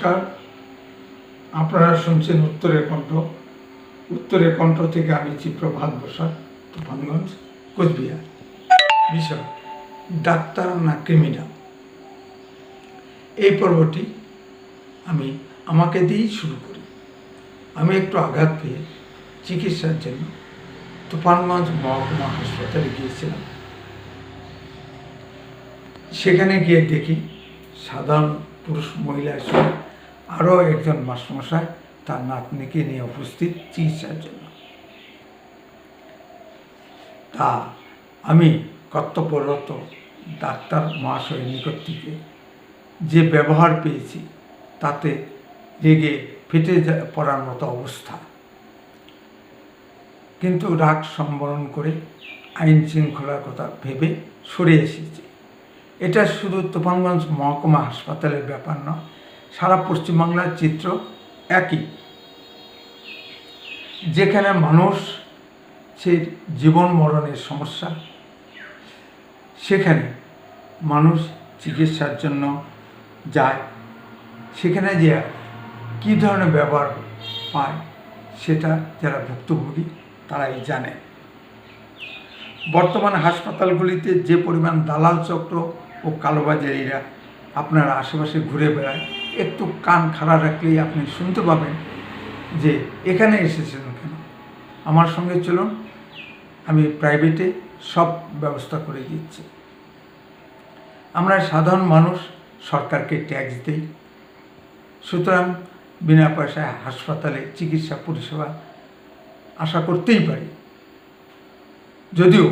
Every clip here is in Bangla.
নমস্কার, আপনারা শুনছেন উত্তরের কণ্ঠ। উত্তরের কণ্ঠ থেকে আমি চিত্রভাত বসাক, তুফানগঞ্জ, কোচবিহার। বিষয় ডাক্তার না ক্রিমিনাল। এই পর্বটি আমি আমাকে দিয়েই শুরু করি। আমি একটু আঘাত পেয়ে চিকিৎসার জন্য তুফানগঞ্জ মহকুমা হাসপাতালে গিয়েছিলাম। সেখানে গিয়ে দেখি সাধারণ পুরুষ মহিলার সঙ্গে আরও একজন মাস্টারমশাই তার নাতনিকে নিয়ে উপস্থিত চিকিৎসার জন্য। তা আমি কর্তব্যরত ডাক্তার মহাশয়ের নিকট থেকে যে ব্যবহার পেয়েছি তাতে রেগে ফেটে পড়ার মতো অবস্থা। কিন্তু রাগ সম্বরণ করে আইন শৃঙ্খলার কথা ভেবে সরে এসেছি। এটা শুধু তুফানগঞ্জ মহকুমা হাসপাতালের ব্যাপার নয়, সারা পশ্চিমবাংলার চিত্র একই। যেখানে মানুষ সে জীবন মরণের সমস্যা, সেখানে মানুষ চিকিৎসার জন্য যায়। সেখানে যে কী ধরনের ব্যবহার পায় সেটা যারা ভুক্তভোগী তারাই জানে। বর্তমান হাসপাতালগুলিতে যে পরিমাণ দালাল চক্র ও কালোবাজারিরা আপনার আশেপাশে ঘুরে বেড়ায়, একটু কান খাড়া রাখলেই আপনি শুনতে পাবেন যে এখানে এসেছেন কেন, আমার সঙ্গে চলুন, আমি প্রাইভেটে সব ব্যবস্থা করে দিচ্ছি। আমরা সাধারণ মানুষ সরকারকে ট্যাক্স দিই, সুতরাং বিনা পয়সায় হাসপাতালে চিকিৎসা পরিষেবা আশা করতেই পারি। যদিও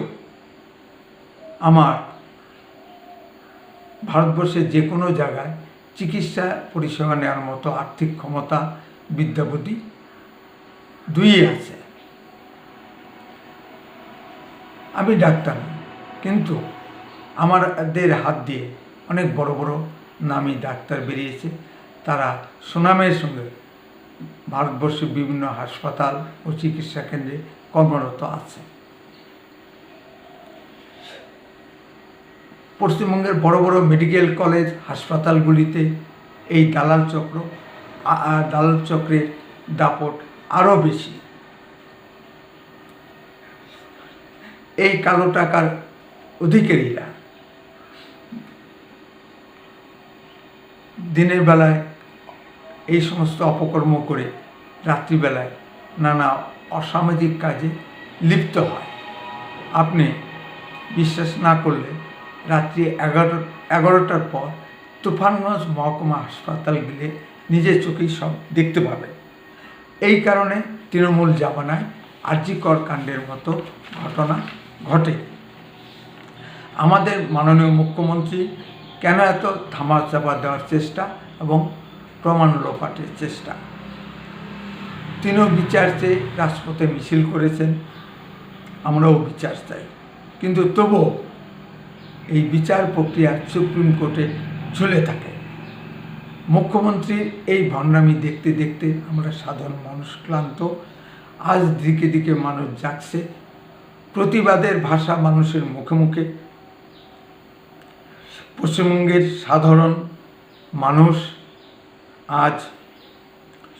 আমার ভারতবর্ষের যে কোনো জায়গায় চিকিৎসা পরিষেবা নেওয়ার মতো আর্থিক ক্ষমতা, বিদ্যাবুদ্ধি দুইই আছে। আমি ডাক্তার নই, কিন্তু আমাদের হাত দিয়ে অনেক বড় বড় নামী ডাক্তার বেরিয়েছে। তারা সুনামের সঙ্গে ভারতবর্ষের বিভিন্ন হাসপাতাল ও চিকিৎসা কেন্দ্রে কর্মরত আছে। পশ্চিমবঙ্গের বড় বড় মেডিকেল কলেজ হাসপাতালগুলিতে এই দালাল চক্রের দাপট আরও বেশি। এই কালো টাকার অধিকারীরা দিনের বেলায় এই সমস্ত অপকর্ম করে রাত্রিবেলায় নানা অসামাজিক কাজে লিপ্ত হয়। আপনি বিশ্বাস না করলে রাত্রি 11টার পর তুফানগঞ্জ মহকুমা হাসপাতাল গেলে নিজের চোখেই সব দেখতে পাবেন। এই কারণে তৃণমূল জামানায় আরজিকর কাণ্ডের মতো ঘটনা ঘটে। আমাদের মাননীয় মুখ্যমন্ত্রী কেন এত ধামাচাপা দেওয়ার চেষ্টা এবং প্রমাণ লোপাটের চেষ্টা? তিনিও বিচার চেয়ে রাজপথে মিছিল করেছেন, আমরাও বিচার চাই, কিন্তু তবুও এই বিচার প্রক্রিয়া সুপ্রিম কোর্টে ঝুলে থাকে। মুখ্যমন্ত্রীর এই ভণ্ডামি দেখতে দেখতে আমরা সাধারণ মানুষ ক্লান্ত। আজ দিকে দিকে মানুষ জাগছে, প্রতিবাদের ভাষা মানুষের মুখে মুখে। পশ্চিমবঙ্গের সাধারণ মানুষ আজ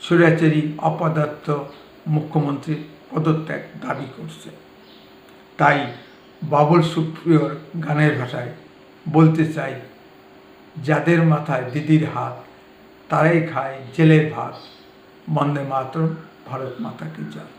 স্বৈরাচারী অপদার্থ মুখ্যমন্ত্রীর পদত্যাগ দাবি করছে। তাই বাবুল সুপ্রিয়র গানের ভাষায় বলতে চাই, যাদের মাথায় দিদির হাত তারাই খায় জেলের ভাত। বন্দে মাতরম, ভারত মাতা কি জয়।